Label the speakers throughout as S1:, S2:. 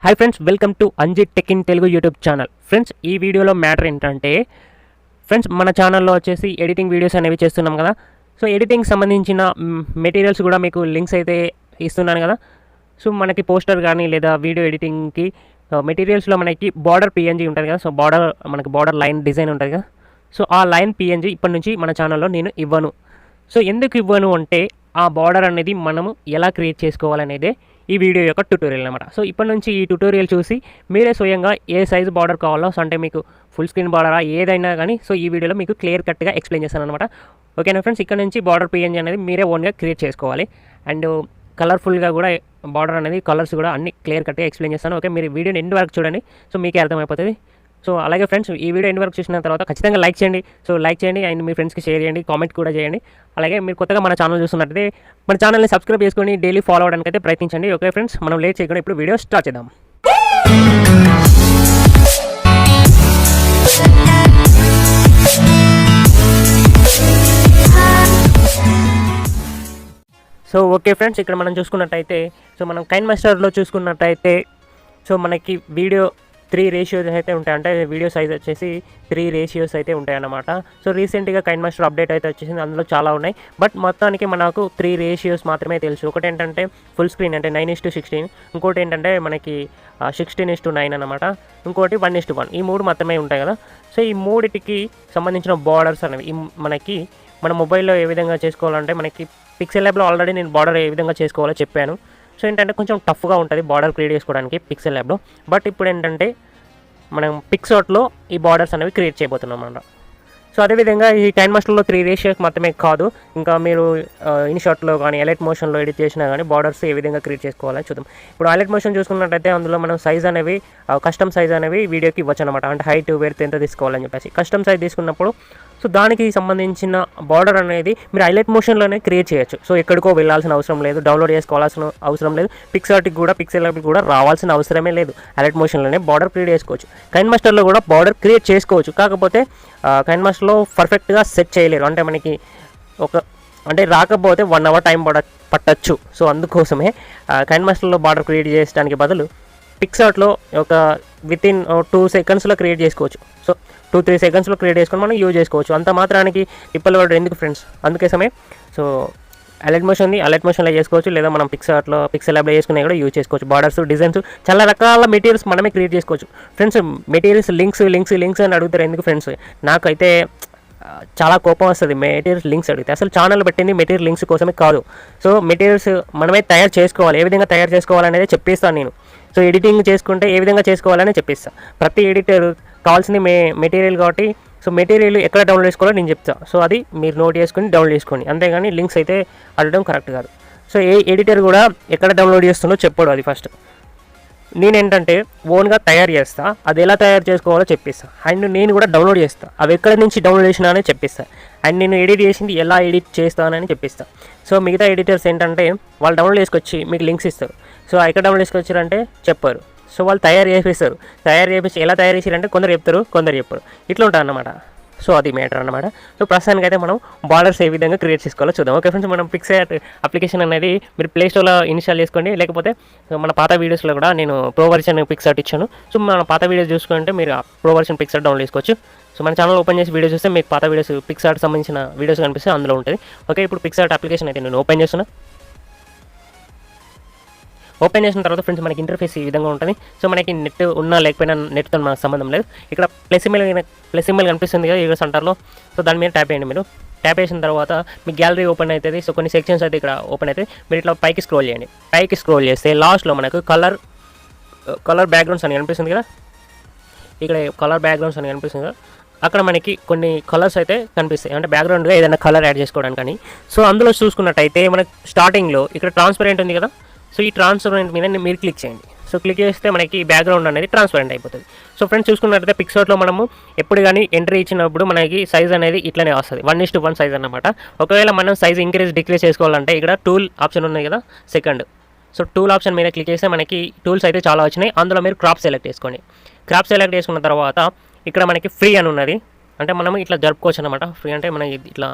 S1: Hi friends, welcome to Anji tech in Telugu YouTube channel. Friends, ఈ వీడియోలో matter ఏంటంటే friends, మన ఛానల్లో వచ్చేసి ఎడిటింగ్ వీడియోస్ అనేవి చేస్తున్నాం కదా. సో ఎడిటింగ్ సంబంధించిన మెటీరియల్స్ కూడా మీకు లింక్స్ అయితే ఇస్తున్నాను కదా. సో మనకి పోస్టర్ కానీ లేదా వీడియో ఎడిటింగ్కి మెటీరియల్స్లో మనకి బార్డర్ పిఎన్జీ ఉంటుంది కదా. సో మనకి బార్డర్ లైన్ డిజైన్ ఉంటుంది కదా. సో ఆ లైన్ పిఎన్జీ ఇప్పటి నుంచి మన ఛానల్లో నేను ఇవ్వను. సో ఎందుకు ఇవ్వను అంటే ఆ బార్డర్ అనేది మనము ఎలా క్రియేట్ చేసుకోవాలనేదే ఈ వీడియో యొక్క ట్యూటోరియల్ అనమాట. సో ఇప్పటి నుంచి ఈ ట్యూటోరియల్ చూసి మీరే స్వయంగా ఏ సైజు బార్డర్ కావాలో, సో అంటే మీకు ఫుల్ స్క్రీన్ బార్డరా ఏదైనా కానీ సో ఈ వీడియోలో మీకు క్లియర్ కట్గా ఎక్స్ప్లెయిన్ చేస్తాను అనమాట. ఓకేనా ఫ్రెండ్స్, ఇక్కడ నుంచి బార్డర్ పిఎన్జీ అనేది మీరే ఓన్గా క్రియేట్ చేసుకోవాలి. అండ్ కలర్ఫుల్గా కూడా బార్డర్ అనేది కలర్స్ కూడా అన్ని క్లియర్ కట్గా ఎక్స్ప్లెయిన్ చేస్తాను. ఓకే, మీరు వీడియోని ఎండ్ వరకు చూడండి, సో మీకే అర్థమైపోతుంది. సో అలాగే ఫ్రెండ్స్, ఈ వీడియో ఎండ్ వరకు చూసిన తర్వాత ఖచ్చితంగా లైక్ చేయండి. సో లైక్ చేయండి అండ్ మీ ఫ్రెండ్స్కి షేర్ చేయండి, కామెంట్ కూడా చేయండి. అలాగే మీరు కొత్తగా మన ఛానల్ చూస్తున్నట్టయితే మన ఛానల్ని సబ్స్క్రైబ్ చేసుకొని డైలీ ఫాలో అవడానికి అయితే ప్రయత్నించండి. ఓకే ఫ్రెండ్స్, మనం లేట్ చేయకుండా ఇప్పుడు వీడియో స్టార్ట్ చేద్దాం. సో ఓకే ఫ్రెండ్స్, ఇక్కడ మనం చూసుకున్నట్టయితే సో మనం కైన్ మాస్టర్లో చూసుకున్నట్టయితే సో మనకి వీడియో 3 రేషియోస్ అయితే ఉంటాయి. అంటే వీడియో సైజ్ వచ్చేసి 3 రేషియోస్ అయితే ఉంటాయి అన్నమాట. సో రీసెంట్గా కైన్ మాస్టర్ అప్డేట్ అయితే వచ్చేసింది, అందులో చాలా ఉన్నాయి. బట్ మొత్తానికి మనకు 3 రేషియోస్ మాత్రమే తెలుసు. ఒకటి ఏంటంటే ఫుల్ స్క్రీన్ అంటే 9:16, ఇంకోటి ఏంటంటే మనకి 16:9 అనమాట, ఇంకోటి 1:1. ఈ 3 మాత్రమే ఉంటాయి కదా. సో ఈ మూడిటికి సంబంధించిన బార్డర్స్ అనేవి మనకి మన మొబైల్లో ఏ విధంగా చేసుకోవాలంటే మనకి పిక్సెల్ ల్యాబ్లో ఆల్రెడీ నేను బార్డర్ ఏ విధంగా చేసుకోవాలో చెప్పాను. సో ఏంటంటే కొంచెం టఫ్గా ఉంటుంది బార్డర్ క్రియేట్ చేసుకోవడానికి పిక్సెల్ ల్యాబ్లో. బట్ ఇప్పుడు ఏంటంటే మనం పిక్సార్ట్లో ఈ బార్డర్స్ అనేవి క్రియేట్ చేయబోతున్నాం అన్నమాట. సో అదేవిధంగా ఈ కైన్ మాస్టర్లో 3 రేషియోస్ మాత్రమే కాదు, ఇంకా మీరు ఇన్షాట్లో కానీ ఎలైట్ మోషన్లో ఎడిట్ చేసినా కానీ బార్డర్స్ ఏ విధంగా క్రియేట్ చేసుకోవాలని చూద్దాం. ఇప్పుడు ఎలైట్ మోషన్ చూసుకున్నట్టయితే అందులో మనం సైజ్ అనేవి కస్టమ్ సైజ్ అనేవి వీడియోకి ఇవ్వచ్చు అనమాట. అంటే హైట్ వెయిట్ ఎంత తీసుకోవాలని చెప్పేసి కస్టమ్ సైజ్ తీసుకున్నప్పుడు సో దానికి సంబంధించిన బార్డర్ అనేది మీరు హైలైట్ మోషన్లోనే క్రియేట్ చేయొచ్చు. సో ఎక్కడికో వెళ్ళాల్సిన అవసరం లేదు, డౌన్లోడ్ చేసుకోవాల్సిన అవసరం లేదు, పిక్సార్ట్కి కూడా పిక్సెల్ ల్యాబ్కి కూడా రావాల్సిన అవసరమే లేదు. హైలైట్ మోషన్లోనే బార్డర్ క్రియేట్ చేసుకోవచ్చు. కైన్ మాస్టర్లో కూడా బార్డర్ క్రియేట్ చేసుకోవచ్చు, కాకపోతే కైన్ మాస్టర్లో పర్ఫెక్ట్గా సెట్ చేయలేరు. అంటే మనకి అంటే రాకపోతే 1 అవర్ టైం పట్టచ్చు. సో అందుకోసమే కైన్ మాస్టర్లో బార్డర్ క్రియేట్ చేయడానికి బదులు పిక్సార్ట్లో ఒక వితిన్ 2 సెకండ్స్లో క్రియేట్ చేసుకోవచ్చు. సో 2-3 సెకండ్స్లో క్రియేట్ చేసుకొని మనం యూజ్ చేసుకోవచ్చు. అంత మాత్రానికి ఇప్పటి వరకు ఎందుకు ఫ్రెండ్స్, అందుకోసమే సో అలర్ట్ మోషన్లో చేసుకోవచ్చు, లేదా మనం పిక్సెల్ ల్యాబ్లో చేసుకునే కూడా యూజ్ చేసుకోవచ్చు. బార్డర్స్, డిజైన్స్, చాలా రకాల మెటీరియల్స్ మనమే క్రియేట్ చేసుకోవచ్చు. ఫ్రెండ్స్, మెటీరియల్స్ లింక్స్ అని అడుగుతారు ఎందుకు ఫ్రెండ్స్? నాకైతే చాలా కోపం వస్తుంది మెటీరియల్స్ లింక్స్ అడిగితే. అసలు ఛానల్ పెట్టింది మెటీరియల్ లింక్స్ కోసమే కాదు. సో మెటీరియల్స్ మనమే తయారు చేసుకోవాలి. ఏ విధంగా తయారు చేసుకోవాలనేది చెప్పేస్తాను నేను. సో ఎడిటింగ్ చేసుకుంటే ఏ విధంగా చేసుకోవాలని చెప్పిస్తాను. ప్రతి ఎడిటర్ కావాల్సింది మెటీరియల్ కాబట్టి సో మెటీరియల్ ఎక్కడ డౌన్లోడ్ చేసుకోవాలో నేను చెప్తాను. సో అది మీరు నోట్ చేసుకొని డౌన్లోడ్ చేసుకోండి, అంతేగాని లింక్స్ అయితే అడగడం కరెక్ట్ కాదు. సో ఏ ఎడిటర్ కూడా ఎక్కడ డౌన్లోడ్ చేస్తుందో చెప్పాడు. అది ఫస్ట్ నేనేంటంటే ఓన్గా తయారు చేస్తా, అది ఎలా తయారు చేసుకోవాలో చెప్పిస్తాను. అండ్ నేను కూడా డౌన్లోడ్ చేస్తాను, అవి ఎక్కడి నుంచి డౌన్లోడ్ చేసినా అని చెప్పిస్తాను. అండ్ నేను ఎడిట్ చేసింది ఎలా ఎడిట్ చేస్తానని చెప్పిస్తాను. సో మిగతా ఎడిటర్స్ ఏంటంటే వాళ్ళు డౌన్లోడ్ చేసుకొచ్చి మీకు లింక్స్ ఇస్తారు. సో ఎక్కడ డౌన్లోడ్ చేసుకొచ్చారంటే చెప్పారు. సో వాళ్ళు తయారు చేపిస్తారు. ఎలా తయారు చేసారంటే కొందరు చెప్తారు, కొందరు చెప్పారు, ఇట్లా ఉంటుంది అన్నమాట. సో అది మ్యాటర్ అన్నమాట. సో ప్రస్తుతానికి అయితే మనం బార్డర్స్ ఏ విధంగా క్రియేట్ చేసుకోవాలో చూద్దాం. ఓకే ఫ్రెండ్స్, మనం పిక్సార్ట్ అప్లికేషన్ అనేది మీరు ప్లే స్టోర్లో ఇన్స్టాల్ చేసుకోండి, లేకపోతే మన పాత వీడియోస్లో కూడా నేను ప్రో వర్షన్ పిక్సార్ట్ ఇచ్చాను. సో మన పాత వీడియోస్ చూసుకుంటే మీరు ప్రో వర్షన్ పిక్సార్ట్ డౌన్లోడ్ చేసుకోవచ్చు. సో మన ఛానల్ ఓపెన్ చేసి వీడియో చూస్తే మీకు పాత వీడియోస్ పిక్సార్ట్ సంబంధించిన వీడియోస్ కనిపిస్తే అందులో ఉంటుంది. ఓకే, ఇప్పుడు పిక్సార్ట్ అప్లికేషన్ అయితే నేను ఓపెన్ చేస్తున్నా. ఓపెన్ చేసిన తర్వాత ఫ్రెండ్స్ మనకి ఇంటర్ఫేస్ ఈ విధంగా ఉంటుంది. సో మనకి నెట్ ఉన్నా లేకపోయినా నెట్తో మనకు సంబంధం లేదు. ఇక్కడ ప్లస్ సింబల్ కనిపిస్తుంది కదా ఇక్కడ సెంటర్లో. సో దాని మీద ట్యాప్ చేయండి. మీరు ట్యాప్ చేసిన తర్వాత మీ గ్యాలరీ ఓపెన్ అవుతుంది. సో కొన్ని సెక్షన్స్ అయితే ఇక్కడ ఓపెన్ అవుతాయి. మీరు ఇట్లా పైకి స్క్రోల్ చేయండి. పైకి స్క్రోల్ చేస్తే లాస్ట్లో మనకు కలర్ బ్యాక్గ్రౌండ్స్ అని కనిపిస్తుంది కదా. ఇక్కడ కలర్ బ్యాక్గ్రౌండ్స్ అని కనిపిస్తుంది కదా. అక్కడ మనకి కొన్ని కలర్స్ అయితే కనిపిస్తాయి, అంటే బ్యాక్గ్రౌండ్గా ఏదైనా కలర్ యాడ్ చేసుకోవడానికి కానీ. సో అందులో చూసుకున్నట్టయితే మనకి స్టార్టింగ్లో ఇక్కడ ట్రాన్స్పరెంట్ ఉంది కదా. సో ఈ ట్రాన్స్పరెంట్ మీద మీరు క్లిక్ చేయండి. సో క్లిక్ చేస్తే మనకి బ్యాక్గ్రౌండ్ అనేది ట్రాన్స్పరెంట్ అయిపోతుంది. సో ఫ్రెండ్స్ చూసుకున్నట్టయితే పిక్సార్ట్లో మనము ఎప్పుడు కానీ ఎంట్రీ ఇచ్చినప్పుడు మనకి సైజ్ అనేది ఇట్లనే వస్తుంది, 1:1 సైజ్ అన్నమాట. ఒకవేళ మనం సైజ్ డిక్రీజ్ చేసుకోవాలంటే ఇక్కడ టూల్ ఆప్షన్ ఉంది కదా సెకండ్. సో టూల్ ఆప్షన్ మీద క్లిక్ చేస్తే మనకి టూల్స్ అయితే చాలా వచ్చినాయి. అందులో మీరు క్రాప్ సెలెక్ట్ చేసుకోండి. క్రాప్ సెలెక్ట్ చేసుకున్న తర్వాత ఇక్కడ మనకి ఫ్రీ అని ఉన్నది, అంటే మనం ఇట్లా జరుపుకోవచ్చు అనమాట. ఫ్రీ అంటే మనకి ఇట్లా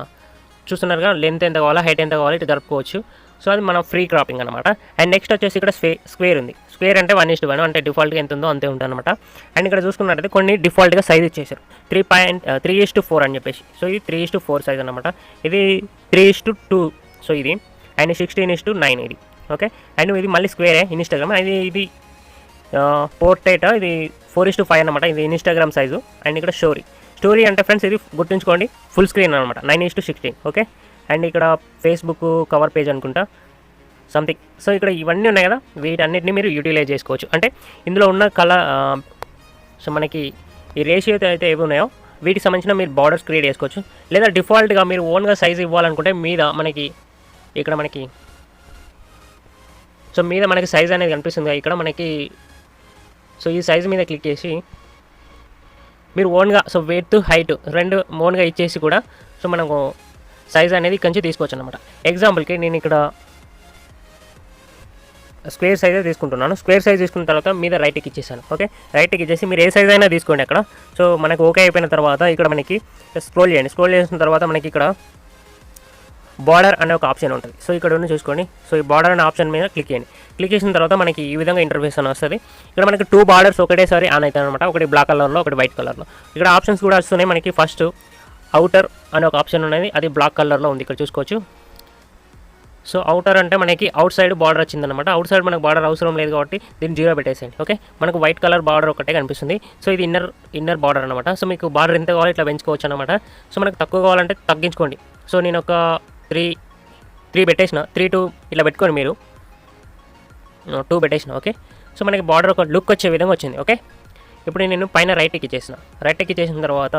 S1: చూస్తున్నారుగా, లెంత్ ఎంత కావాలా, హైట్ ఎంత కావాలో ఇట్లా జరుపుకోవచ్చు. సో అది మన ఫ్రీ క్రాపింగ్ అనమాట. అండ్ నెక్స్ట్ వచ్చేసి ఇక్కడ స్క్వేర్ ఉంది. స్క్వేర్ అంటే 1:1 అంటే డిఫాల్ట్గా ఎంత ఉందో అంతే ఉంటుంది అనమాట. అండ్ ఇక్కడ చూసుకున్నట్టయితే కొన్ని డిఫాల్ట్గా సైజ్ ఇచ్చేసారు 3:3:4 అని చెప్పేసి. సో ఇది 3:4 సైజ్ అనమాట. ఇది 3:2 సో ఇది. అండ్ 16:9 ఇది. ఓకే. అండ్ ఇది మళ్ళీ స్క్వేరే ఇన్స్టాగ్రామ్. ఇది పోర్ట్రేట్ ఇది 4:5 అనమాట. ఇది ఇన్స్టాగ్రామ్ సైజు. అండ్ ఇక్కడ స్టోరీ అంటే ఫ్రెండ్స్ ఇది గుర్తుంచుకోండి ఫుల్ స్క్రీన్ అనమాట 9:16. ఓకే. అండ్ ఇక్కడ ఫేస్బుక్ కవర్ పేజ్ అనుకుంటా సంథింగ్. సో ఇక్కడ ఇవన్నీ ఉన్నాయి కదా, వీటన్నిటిని మీరు యూటిలైజ్ చేసుకోవచ్చు. అంటే ఇందులో ఉన్న సో మనకి ఈ రేషియో అయితే ఏవి ఉన్నాయో వీటికి సంబంధించిన మీరు బార్డర్స్ క్రియేట్ చేసుకోవచ్చు. లేదా డిఫాల్ట్గా మీరు ఓన్గా సైజ్ ఇవ్వాలనుకుంటే మీద మనకి ఇక్కడ మనకి సో మీద మనకి సైజ్ అనేది కనిపిస్తుంది ఇక్కడ మనకి. సో ఈ సైజ్ మీద క్లిక్ చేసి మీరు ఓన్గా సో వెయిట్ హైట్ రెండు ఓన్గా ఇచ్చేసి కూడా సో మనకు సైజ్ అనేది కొంచెం తీసుకోవచ్చు అనమాట. ఎగ్జాంపుల్కి నేను ఇక్కడ స్క్వేర్ సైజే తీసుకుంటున్నాను. స్క్వేర్ సైజ్ తీసుకున్న తర్వాత మీద రైట్కి ఇచ్చేసాను. ఓకే. రైట్కి ఇచ్చేసి మీరు ఏ సైజ్ అయినా తీసుకోండి అక్కడ. సో మనకు ఓకే అయిపోయిన తర్వాత ఇక్కడ మనకి స్క్రోల్ చేయండి. స్క్రోల్ చేసిన తర్వాత మనకి ఇక్కడ బార్డర్ అనే ఒక ఆప్షన్ ఉంటుంది. సో ఇక్కడ ఉన్న చూసుకోండి. సో ఈ బార్డర్ అనే ఆప్షన్ మీద క్లిక్ చేయండి. క్లిక్ చేసిన తర్వాత మనకి ఈ విధంగా ఇంటర్ఫేస్ అని వస్తుంది. ఇక్కడ మనకి 2 బార్డర్స్ ఒకటేసారి ఆన్ అవుతాయి అనమాట. ఒకటి బ్లాక్ కలర్లో, ఒకటి వైట్ కలర్లో. ఇక్కడ ఆప్షన్స్ కూడా వస్తున్నాయి మనకి. ఫస్ట్ అవుటర్ అనే ఒక ఆప్షన్ ఉన్నది, అది బ్లాక్ కలర్లో ఉంది ఇక్కడ చూసుకోవచ్చు. సో అవుటర్ అంటే మనకి అవుట్ సైడ్ బార్డర్ వచ్చిందనమాట. అవుట్ సైడ్ మనకు బార్డర్ అవసరం లేదు కాబట్టి దీన్ని 0 పెట్టేసేయండి. ఓకే. మనకు వైట్ కలర్ బార్డర్ ఒకటే కనిపిస్తుంది. సో ఇది ఇన్నర్ బార్డర్ అనమాట. సో మీకు బార్డర్ ఎంత కావాలి ఇట్లా పెంచుకోవచ్చు అనమాట. సో మనకు తక్కువ కావాలంటే తగ్గించుకోండి. సో నేను ఒక 3 పెట్టేసిన 3 ఇట్లా పెట్టుకోండి మీరు 2 పెట్టేసిన. ఓకే. సో మనకి బార్డర్ ఒక లుక్ వచ్చే విధంగా వచ్చింది. ఓకే. ఇప్పుడు నేను పైన రైట్కి చేసిన తర్వాత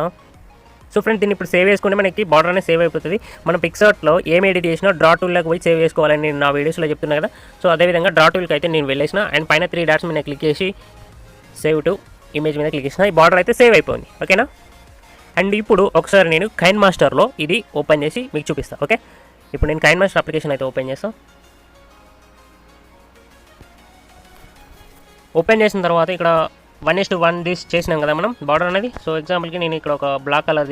S1: సో ఫ్రెండ్స్ దీన్ని ఇప్పుడు సేవ్ చేసుకుంటే మనకి బార్డర్ అనేది సేవ్ అయిపోతుంది. మనం పిక్సార్ట్లో ఏం ఎడిట్ చేసినా డ్రా టూల్లోకి పోయి సేవ్ చేసుకోవాలని నేను నా వీడియోస్లో చెప్తున్నా కదా. సో అదేవిధంగా డ్రా టూల్కి అయితే నేను వెళ్ళేసిన అండ్ పైన 3 డాట్స్ మీద క్లిక్ చేసి సేవ్ టు ఇమేజ్ మీద క్లిక్ చేసిన ఈ బార్డర్ అయితే సేవ్ అయిపోయింది. ఓకేనా. అండ్ ఇప్పుడు ఒకసారి నేను కైన్ మాస్టర్లో ఇది ఓపెన్ చేసి మీకు చూపిస్తాను. ఓకే. ఇప్పుడు నేను కైన్ మాస్టర్ అప్లికేషన్ అయితే ఓపెన్ చేస్తాను. ఓపెన్ చేసిన తర్వాత ఇక్కడ 1:1 చేసినాం కదా మనం బార్డర్ అనేది. సో ఎగ్జాంపుల్కి నేను ఇక్కడ ఒక బ్లాక్ కలర్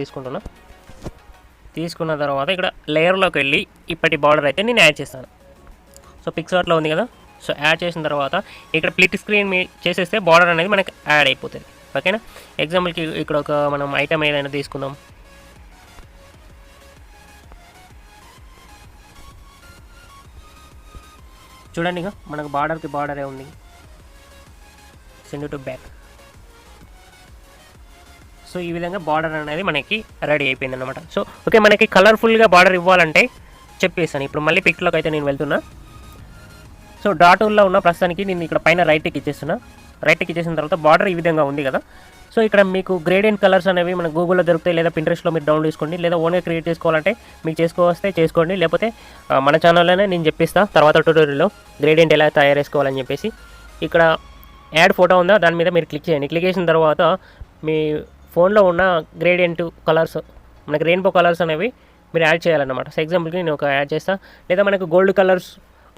S1: తీసుకున్న తర్వాత ఇక్కడ లేయర్లోకి వెళ్ళి ఇప్పటి బార్డర్ అయితే నేను యాడ్ చేస్తాను. సో పిక్సార్ట్లో ఉంది కదా. సో యాడ్ చేసిన తర్వాత ఇక్కడ స్ప్లిట్ స్క్రీన్ చేసేస్తే బార్డర్ అనేది మనకి యాడ్ అయిపోతుంది. ఓకేనా. ఎగ్జాంపుల్కి ఇక్కడ ఒక మనం ఐటమ్ ఏదైనా తీసుకుందాం. చూడండి ఇక మనకు బార్డర్కి బార్డరే ఉంది. Send to back. సో ఈ విధంగా బార్డర్ అనేది మనకి రెడీ అయిపోయింది అనమాట. So okay. మనకి కలర్ఫుల్గా బార్డర్ ఇవ్వాలంటే చెప్పేసాను. ఇప్పుడు మళ్ళీ పిక్లోకి అయితే నేను వెళ్తున్నా. సో డ్రా టూల్లో ఉన్న ప్రస్తుతానికి నేను ఇక్కడ పైన రైట్కి ఇచ్చేస్తున్నా. రైట్కి ఇచ్చేసిన తర్వాత బార్డర్ ఈ విధంగా ఉంది కదా. సో ఇక్కడ మీకు గ్రేడియంట్ కలర్స్ అనేవి మన గూగుల్లో దొరుకుతాయి, లేదా పింట్రెస్ట్లో మీరు డౌన్లోడ్ చేసుకోండి, లేదా ఓన్గా క్రియేట్ చేసుకోవాలంటే మీకు చేసుకోవస్తే చేసుకోండి. లేకపోతే మన ఛానల్లోనే నేను చెప్పిస్తాను తర్వాత ట్యూటోరియల్లో గ్రేడియంట్ ఎలా తయారు చేసుకోవాలని చెప్పేసి. ఇక్కడ యాడ్ ఫోటో ఉందా దాని మీద మీరు క్లిక్ చేయండి. క్లిక్ చేసిన తర్వాత మీ ఫోన్లో ఉన్న గ్రేడియంట్ కలర్స్ మనకి రెయిన్బో కలర్స్ అనేవి మీరు యాడ్ చేయాలన్నమాట. సో ఎగ్జాంపుల్కి నేను ఒక యాడ్ చేస్తాను. లేదా మనకు గోల్డ్ కలర్స్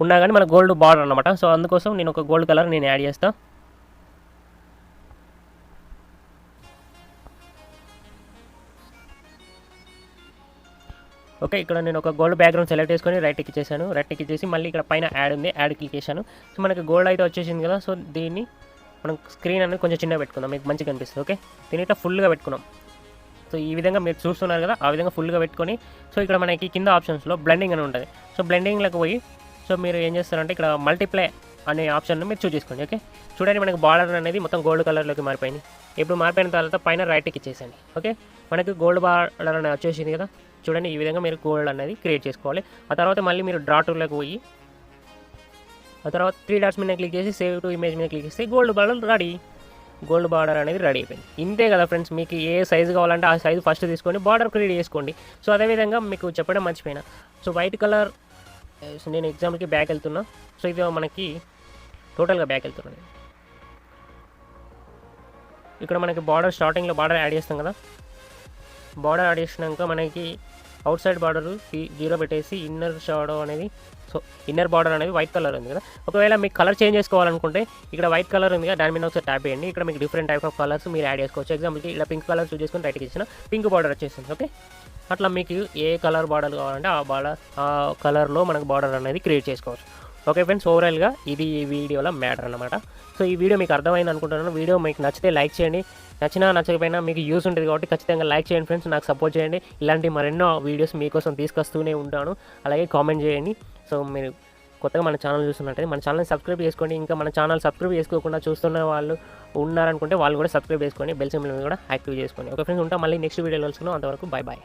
S1: ఉన్నా కానీ మనకు గోల్డ్ బార్డర్ అనమాట. సో అందుకోసం నేను ఒక గోల్డ్ కలర్ నేను యాడ్ చేస్తాను. ఓకే. ఇక్కడ నేను ఒక గోల్డ్ బ్యాక్గ్రౌండ్ సెలెక్ట్ చేసుకొని రైట్కి ఇచ్చేసాను. రైట్కి ఇచ్చేసి మళ్ళీ ఇక్కడ పైన యాడ్ ఉంది, యాడ్ క్లిక్ చేశాను. సో మనకి గోల్డ్ అయితే వచ్చేసింది కదా. సో దీన్ని మనం స్క్రీన్ అనేది కొంచెం చిన్నగా పెట్టుకుందాం, మీకు మంచిగా కనిపిస్తుంది. ఓకే. దీని ఇట్లా ఫుల్గా పెట్టుకున్నాం. సో ఈ విధంగా మీరు చూస్తున్నారు కదా, ఆ విధంగా ఫుల్గా పెట్టుకొని సో ఇక్కడ మనకి కింద ఆప్షన్స్లో బ్లెండింగ్ అని ఉంటుంది. సో బ్లెండింగ్లోకి పోయి సో మీరు ఏం చేస్తారంటే ఇక్కడ మల్టిప్లై అనే ఆప్షన్ను మీరు చూస్ చేసుకోండి. ఓకే. చూడండి మనకి బార్డర్ అనేది మొత్తం గోల్డ్ కలర్లోకి మారిపోయింది. ఇప్పుడు మారిపోయిన తర్వాత పైన రైట్కి ఇచ్చేసండి. ఓకే. మనకి గోల్డ్ బార్డర్ అనేది వచ్చేసింది కదా. చూడండి ఈ విధంగా మీరు గోల్డ్ అనేది క్రియేట్ చేసుకోవాలి. ఆ తర్వాత మళ్ళీ మీరు డ్రా టూల్లోకి పోయి ఆ తర్వాత 3 డాట్స్ మీద క్లిక్ చేసి సేవ్ టు ఇమేజ్ మీద క్లిక్ చేస్తే గోల్డ్ బార్డర్ అనేది రెడీ అయిపోయింది. ఇంతే కదా ఫ్రెండ్స్. మీకు ఏ సైజు కావాలంటే ఆ సైజు ఫస్ట్ తీసుకొని బార్డర్ క్రియేట్ చేసుకోండి. సో అదేవిధంగా మీకు చెప్పడం మర్చిపోయినా. సో వైట్ కలర్ నేను ఎగ్జాంపుల్కి బ్యాక్ వెళ్తున్నా. సో ఇది మనకి టోటల్గా బ్యాక్ వెళ్తున్నాను. ఇక్కడ మనకి బార్డర్ స్టార్టింగ్లో బార్డర్ యాడ్ చేస్తాం కదా. బార్డర్ యాడ్ చేసినాక మనకి అవుట్ సైడ్ బార్డర్ 0 పెట్టేసి ఇన్నర్ షాడో అనేది సో ఇన్నర్ బార్డర్ అనేది వైట్ కలర్ ఉంది కదా. ఒకవేళ మీకు కలర్ చేంజ్ చేసుకోవాలనుకుంటే ఇక్కడ వైట్ కలర్ ఉంది కదా, దాని మీద ఒకసారి ట్యాప్ చేయండి. ఇక్కడ మీకు డిఫరెంట్ టైప్ ఆఫ్ కలర్స్ మీరు యాడ్ చేసుకోవచ్చు. ఎగ్జాంపుల్కి ఇలా పింక్ కలర్ చూస్ చేసుకుని రైట్కి ఇచ్చిన పింక్ బార్డర్ వచ్చేసింది. ఓకే, అట్లా మీకు ఏ కలర్ బార్డర్ కావాలంటే ఆ కలర్లో మనకు బార్డర్ అనేది క్రియేట్ చేసుకోవచ్చు. ఓకే ఫ్రెండ్స్, ఓవరాల్గా ఇది ఈ వీడియోలో మ్యాటర్ అనమాట. సో ఈ వీడియో మీకు అర్థమైంది అనుకుంటున్నాను. వీడియో మీకు నచ్చితే లైక్ చేయండి, నచ్చకపోయినా మీకు యూస్ ఉంటుంది కాబట్టి ఖచ్చితంగా లైక్ చేయండి ఫ్రెండ్స్, నాకు సపోర్ట్ చేయండి. ఇలాంటి మరెన్నో వీడియోస్ మీకోసం తీసుకొస్తూనే ఉంటాను. అలాగే కామెంట్ చేయండి. సో మీరు కొత్తగా మన ఛానల్ చూస్తున్నట్టయితే మన ఛానల్ని సబ్స్క్రైబ్ చేసుకోండి. ఇంకా మన ఛానల్ సబ్స్క్రైబ్ చేసుకోకుండా చూస్తున్న వాళ్ళు ఉన్నారనుకుంటే వాళ్ళు కూడా సబ్స్క్రైబ్ చేసుకోండి, బెల్ సింబల్ కూడా యాక్టివ్ చేసుకోండి. ఓకే ఫ్రెండ్స్, ఉంటాం మళ్ళీ నెక్స్ట్ వీడియోలో కలుసుకుందాం. అంతవరకు బాయ్ బాయ్.